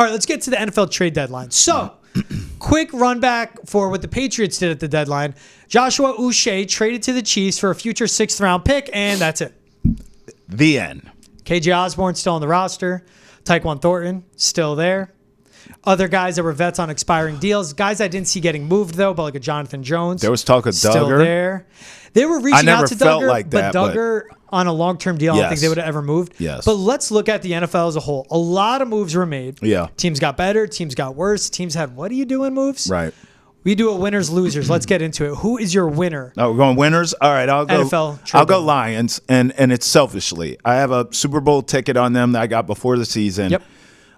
All right, let's get to the NFL trade deadline. So, quick run back for what the Patriots did at the deadline. Joshua Uche traded to the Chiefs for a future 6th-round pick, and that's it. The end. KJ Osborne still on the roster. Tyquan Thornton still there. Other guys that were vets on expiring deals. Guys I didn't see getting moved, though, but like a Jonathan Jones. There was talk of still Duggar. There. They were reaching out to felt Duggar, like that, but Duggar on a long-term deal, I don't think they would have ever moved. Yes. But let's look at the NFL as a whole. A lot of moves were made. Yeah. Teams got better. Teams got worse. Teams had what are you doing moves? Right. We do a winners, losers. Let's get into it. Who is your winner? Oh, we're going winners? All right, I'll go. NFL trade I'll go deadline. Lions, and it's selfishly. I have a Super Bowl ticket on them that I got before the season. Yep.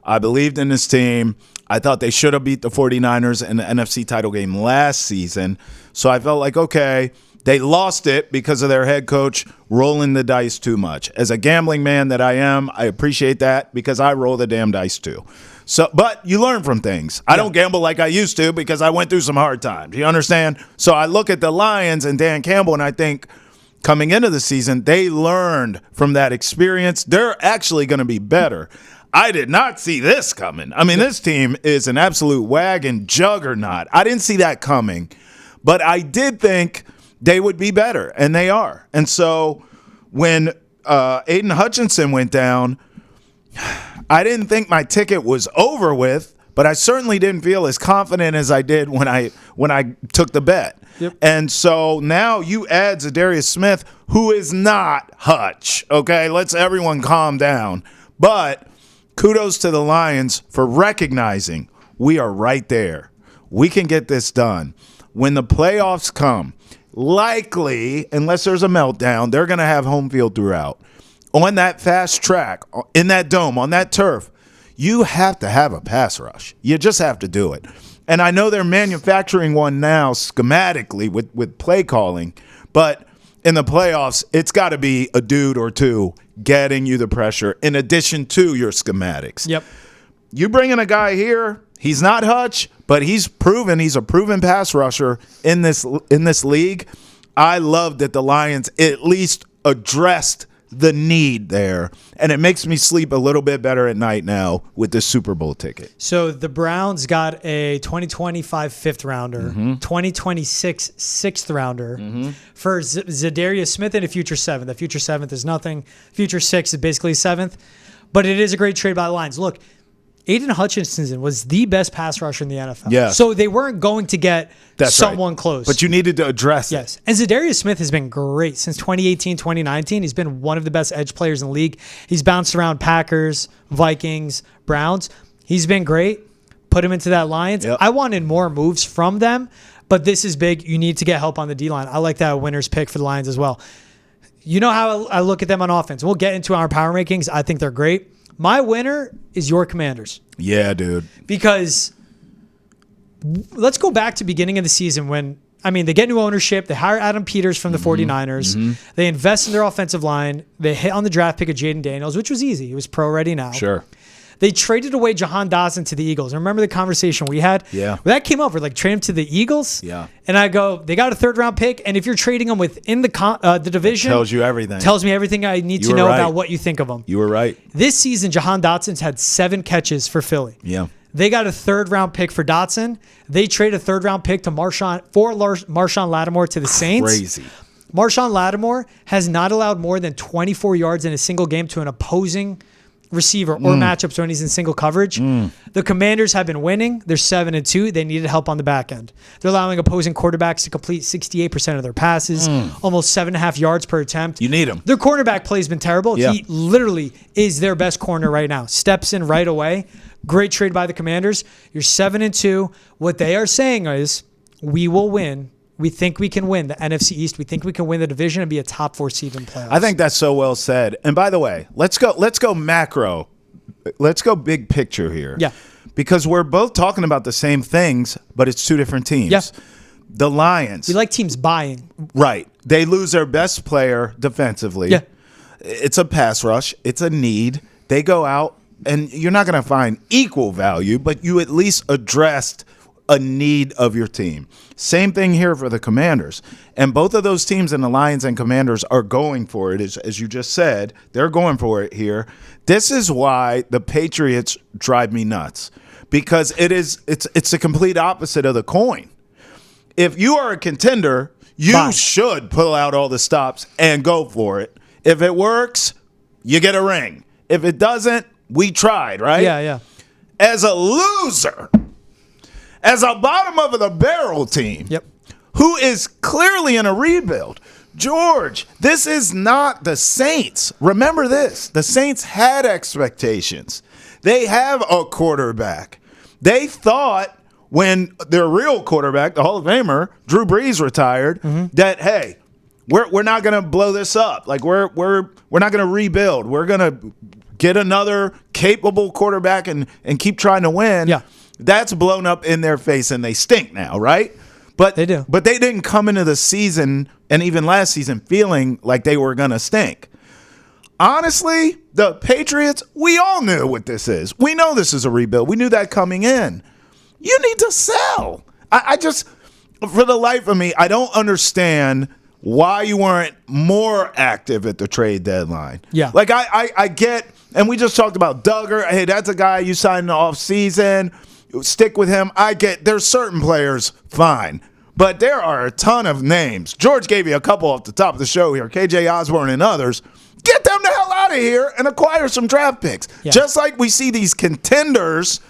I believed in this team. I thought they should have beat the 49ers in the NFC title game last season. So I felt like, okay, they lost it because of their head coach rolling the dice too much. As a gambling man that I am, I appreciate that because I roll the damn dice too. So, but you learn from things. I don't gamble like I used to because I went through some hard times. You understand? So I look at the Lions and Dan Campbell, and I think coming into the season, they learned from that experience. They're actually going to be better. I did not see this coming. I mean, this team is an absolute wagon juggernaut. I didn't see that coming, but I did think they would be better, and they are. And so when Aiden Hutchinson went down, I didn't think my ticket was over with, but I certainly didn't feel as confident as I did when I took the bet. Yep. And so now you add Za'Darius Smith, who is not Hutch. Okay, let's everyone calm down. But kudos to the Lions for recognizing we are right there. We can get this done. When the playoffs come, likely, unless there's a meltdown, they're going to have home field throughout. On that fast track, in that dome, on that turf, you have to have a pass rush. You just have to do it. And I know they're manufacturing one now schematically with play calling, but in the playoffs, it's got to be a dude or two getting you the pressure in addition to your schematics. Yep. You bring in a guy here, he's not Hutch, but he's a proven pass rusher in this league. I love that the Lions at least addressed the need there, and it makes me sleep a little bit better at night now with this Super Bowl ticket. So the Browns got a 2025 5th rounder, 2026 6th rounder for Za'Darius Smith and a future 7th. The future 7th is nothing. Future 6 is basically 7th, but it is a great trade by the Lions. Look, Aiden Hutchinson was the best pass rusher in the NFL. Yeah. So they weren't going to get someone close. But you needed to address it. Yes. And Za'Darius Smith has been great since 2018, 2019. He's been one of the best edge players in the league. He's bounced around Packers, Vikings, Browns. He's been great. Put him into that Lions. Yep. I wanted more moves from them, but this is big. You need to get help on the D-line. I like that winner's pick for the Lions as well. You know how I look at them on offense. We'll get into our power rankings. I think they're great. My winner is your Commanders. Yeah, dude. Because let's go back to beginning of the season when, they get new ownership. They hire Adam Peters from the 49ers. They invest in their offensive line. They hit on the draft pick of Jaden Daniels, which was easy. He was pro ready now. Sure. They traded away Jahan Dotson to the Eagles. Remember the conversation we had? Yeah. When that came up, we're like, trade him to the Eagles? Yeah. And I go, they got a 3rd-round pick, and if you're trading them within the division, Tells you everything. Tells me everything I need to know about what you think of them. You were right. This season, Jahan Dotson's had 7 catches for Philly. Yeah. They got a 3rd-round pick for Dotson. They traded a 3rd-round pick to Marshon Lattimore to the Saints. Crazy. Marshon Lattimore has not allowed more than 24 yards in a single game to an opposing receiver or matchups when he's in single coverage. The Commanders have been winning. They're 7-2. They needed help on the back end. They're allowing opposing quarterbacks to complete 68% of their passes, almost 7.5 yards per attempt. You need him. Their cornerback play has been terrible. Yeah. He literally is their best corner right now. Steps in right away. Great trade by the Commanders. You're 7-2. What they are saying is, we will win. We think we can win the NFC East. We think we can win the division and be a top 4 seed in playoffs. I think that's so well said. And by the way, let's go macro. Let's go big picture here. Yeah. Because we're both talking about the same things, but it's 2 different teams. Yeah. The Lions. We like teams buying. Right. They lose their best player defensively. Yeah. It's a pass rush. It's a need. They go out, and you're not going to find equal value, but you at least addressed a need of your team. Same thing here for the Commanders. And both of those teams, and the Lions and Commanders, are going for it, as you just said. They're going for it here. This is why the Patriots drive me nuts, because it's the complete opposite of the coin. If you are a contender, you should pull out all the stops and go for it. If it works, you get a ring. If it doesn't, we tried, right? Yeah. As a loser, as a bottom of the barrel team, who is clearly in a rebuild, George, this is not the Saints. Remember this. The Saints had expectations. They have a quarterback. They thought when their real quarterback, the Hall of Famer, Drew Brees, retired, that, hey, we're not going to blow this up. Like, we're not going to rebuild. We're going to get another capable quarterback and keep trying to win. Yeah. That's blown up in their face, and they stink now, right? But they do. But they didn't come into the season and even last season feeling like they were going to stink. Honestly, the Patriots, we all knew what this is. We know this is a rebuild. We knew that coming in. You need to sell. I just, for the life of me, I don't understand why you weren't more active at the trade deadline. Yeah. Like, I get, and we just talked about Duggar. Hey, that's a guy you signed in the offseason. Stick with him. I get, there's certain players, fine. But there are a ton of names. George gave you a couple off the top of the show here, KJ Osborne and others. Get them the hell out of here and acquire some draft picks. Yeah. Just like we see these contenders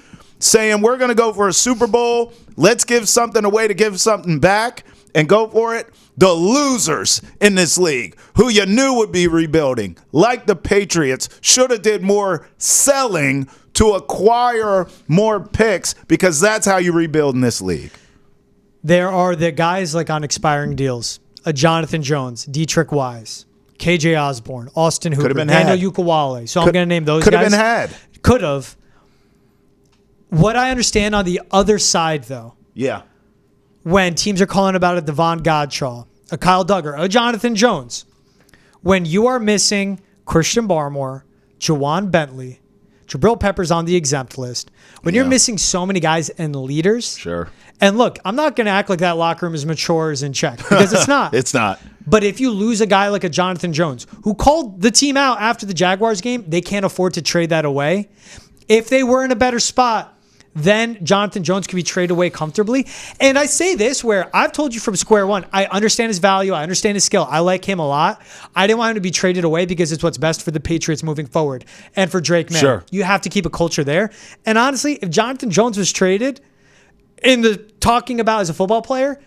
saying, we're going to go for a Super Bowl. Let's give something away to give something back and go for it. The losers in this league, who you knew would be rebuilding, like the Patriots, should have did more selling to acquire more picks, because that's how you rebuild in this league. There are the guys like on expiring deals, a Jonathan Jones, Dietrich Wise, KJ Osborne, Austin Hooper, Daniel Ukawale. So I'm going to name those guys. Could have been had. Could have. What I understand on the other side, though, when teams are calling about a Devon Godshaw, a Kyle Duggar, a Jonathan Jones, when you are missing Christian Barmore, Juwan Bentley, Jabril Peppers on the exempt list, when you're missing so many guys and leaders. Sure. And look, I'm not going to act like that locker room is mature, is in check, because it's not. It's not. But if you lose a guy like a Jonathan Jones, who called the team out after the Jaguars game, they can't afford to trade that away. If they were in a better spot, then Jonathan Jones could be traded away comfortably. And I say this where I've told you from square one, I understand his value. I understand his skill. I like him a lot. I didn't want him to be traded away because it's what's best for the Patriots moving forward. And for Drake May, you have to keep a culture there. And honestly, if Jonathan Jones was traded in the talking about as a football player,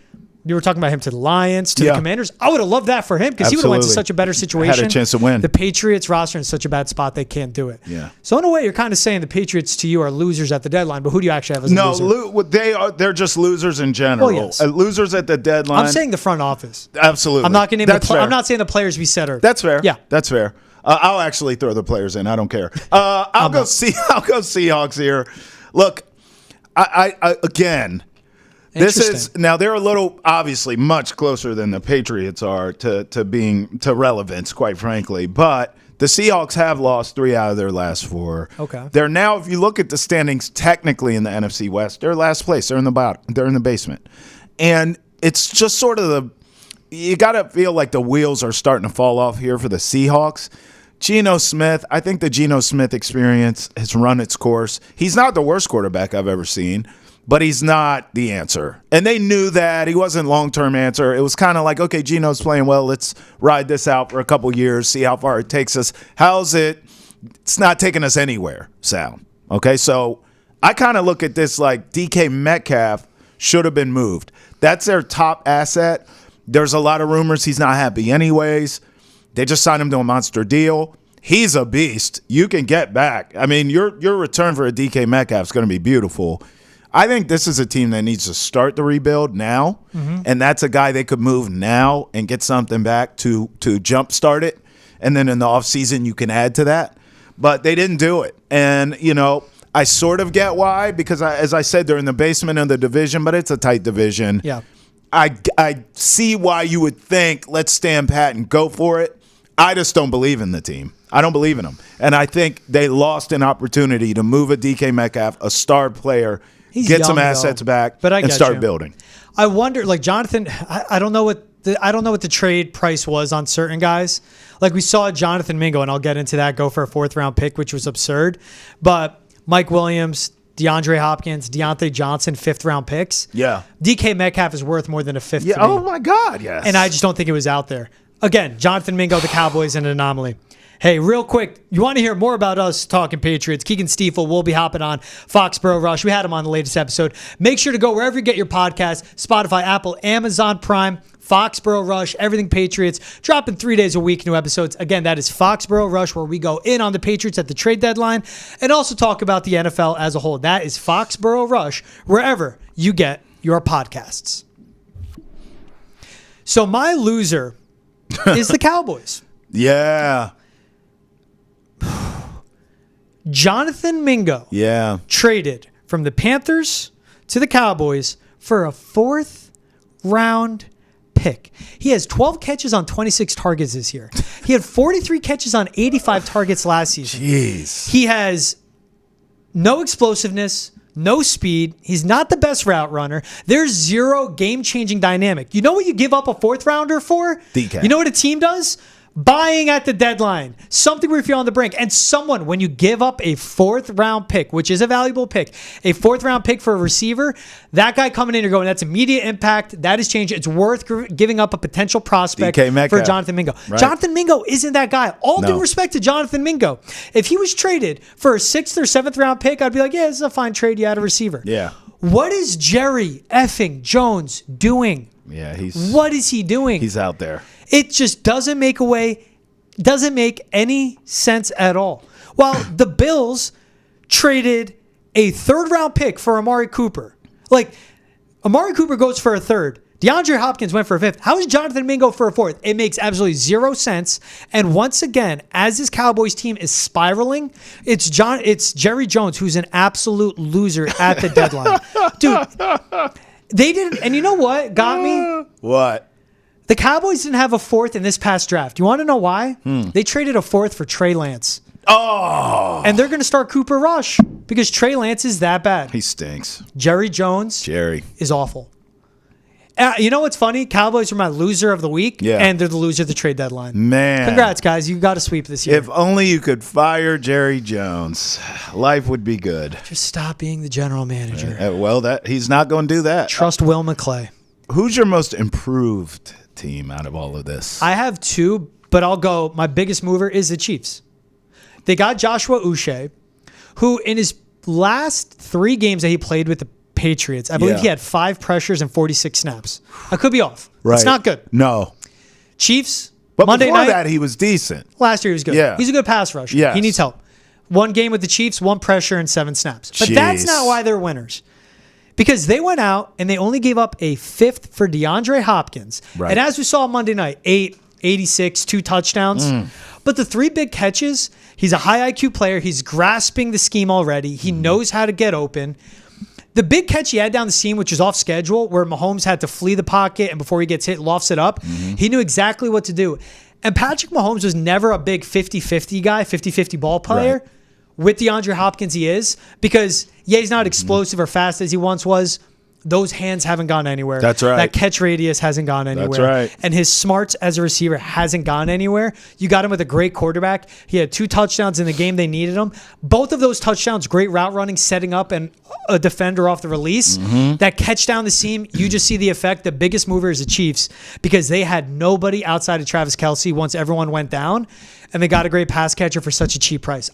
you were talking about him to the Lions, to the Commanders. I would have loved that for him, because he would have went to such a better situation. Had a chance to win. The Patriots roster in such a bad spot, they can't do it. Yeah. So in a way, you're kind of saying the Patriots to you are losers at the deadline, but who do you actually have as a loser? They're just losers in general. Losers at the deadline. I'm saying the front office. Absolutely. I'm not going to I'm not saying the players we said are. That's fair. Yeah. That's fair. I'll actually throw the players in. I don't care. I'll go Seahawks here. Look, I again. This is now they're a little obviously much closer than the Patriots are to relevance, quite frankly. But the Seahawks have lost 3 out of their last 4. Okay. They're now, if you look at the standings technically in the NFC West, they're last place. They're in the bottom. They're in the basement. And it's just sort of you got to feel like the wheels are starting to fall off here for the Seahawks. Geno Smith, I think the Geno Smith experience has run its course. He's not the worst quarterback I've ever seen, but he's not the answer. And they knew that. He wasn't long-term answer. It was kind of like, okay, Geno's playing well. Let's ride this out for a couple years, see how far it takes us. It's not taking us anywhere, Sal. Okay, so I kind of look at this like DK Metcalf should have been moved. That's their top asset. There's a lot of rumors he's not happy anyways. They just signed him to a monster deal. He's a beast. You can get back. I mean, your return for a DK Metcalf is going to be beautiful. I think this is a team that needs to start the rebuild now, and that's a guy they could move now and get something back to jumpstart it. And then in the offseason, you can add to that. But they didn't do it. And, I sort of get why, because as I said, they're in the basement of the division, but it's a tight division. Yeah. I see why you would think, let's stand pat and go for it. I just don't believe in the team. I don't believe in them. And I think they lost an opportunity to move a DK Metcalf, a star player, He's get young, some though. assets back, But I and get start you. building. I wonder, like Jonathan. I don't know what the trade price was on certain guys. Like we saw Jonathan Mingo, and I'll get into that. Go for a 4th round pick, which was absurd. But Mike Williams, DeAndre Hopkins, Deontay Johnson, 5th round picks. Yeah. DK Metcalf is worth more than a 5th. Yeah. To me. Oh my God. Yes. And I just don't think it was out there. Again, Jonathan Mingo, the Cowboys, an anomaly. Hey, real quick, you want to hear more about us talking Patriots? Keegan Stiefel will be hopping on Foxborough Rush. We had him on the latest episode. Make sure to go wherever you get your podcast, Spotify, Apple, Amazon Prime, Foxborough Rush, everything Patriots, dropping 3 days a week, new episodes. Again, that is Foxborough Rush, where we go in on the Patriots at the trade deadline and also talk about the NFL as a whole. That is Foxborough Rush, wherever you get your podcasts. So my loser is the Cowboys. Yeah. Jonathan Mingo Yeah. traded from the Panthers to the Cowboys for a 4th round pick. He has 12 catches on 26 targets this year. He had 43 catches on 85 targets last season. Jeez. He has no explosiveness, no speed. He's not the best route runner. There's zero game-changing dynamic. You know what you give up a 4th rounder for? DK. You know what a team does? Buying at the deadline. Something where if you're on the brink. And someone, when you give up a 4th round pick, which is a valuable pick, a 4th round pick for a receiver, that guy coming in, you're going, that's immediate impact. That is changed. It's worth giving up a potential prospect DK Metcalf. for Jonathan Mingo. Right. Jonathan Mingo isn't that guy. All due No. respect to Jonathan Mingo. If he was traded for a 6th or 7th round pick, I'd be like, yeah, this is a fine trade. You had a receiver. Yeah. What is Jerry effing Jones doing? Yeah. What is he doing? He's out there. It just doesn't make any sense at all. Well, the Bills traded a 3rd round pick for Amari Cooper. Like, Amari Cooper goes for a 3rd. DeAndre Hopkins went for a 5th. How is Jonathan Mingo for a 4th? It makes absolutely zero sense. And once again, as this Cowboys team is spiraling, it's Jerry Jones who's an absolute loser at the deadline. Dude, they didn't. And you know what got me? What? The Cowboys didn't have a 4th in this past draft. You want to know why? They traded a 4th for Trey Lance. Oh. And they're going to start Cooper Rush because Trey Lance is that bad. He stinks. Jerry Jones is awful. You know what's funny? Cowboys are my loser of the week, and they're the loser of the trade deadline. Man. Congrats, guys. You got a sweep this year. If only you could fire Jerry Jones. Life would be good. Just stop being the general manager. Well, he's not going to do that. Trust Will McClay. Who's your most improved team out of all of this? I have 2, but I'll go. My biggest mover is the Chiefs. They got Joshua Uche, who in his last 3 games that he played with the Patriots, I believe he had 5 pressures and 46 snaps. I could be off. Right. It's not good. No. Chiefs, But Monday before night. that, he was decent. Last year he was good. Yeah. He's a good pass rusher. Yes. He needs help. 1 game with the Chiefs, 1 pressure and 7 snaps. But that's Jeez. not why they're winners. Because they went out and they only gave up a 5th for DeAndre Hopkins. Right. And as we saw Monday night, 8, 86, 2 touchdowns. But the 3 big catches, he's a high IQ player. He's grasping the scheme already. He knows how to get open. The big catch he had down the seam, which is off schedule, where Mahomes had to flee the pocket and before he gets hit, lofts it up. He knew exactly what to do. And Patrick Mahomes was never a big 50-50 guy, 50-50 ball player. Right. With DeAndre Hopkins, he is. Because, he's not explosive or fast as he once was. Those hands haven't gone anywhere. That's right. That catch radius hasn't gone anywhere. That's right. And his smarts as a receiver hasn't gone anywhere. You got him with a great quarterback. He had 2 touchdowns in the game they needed him. Both of those touchdowns, great route running, setting up and a defender off the release. That catch down the seam, you just see the effect. The biggest mover is the Chiefs because they had nobody outside of Travis Kelce once everyone went down. And they got a great pass catcher for such a cheap price.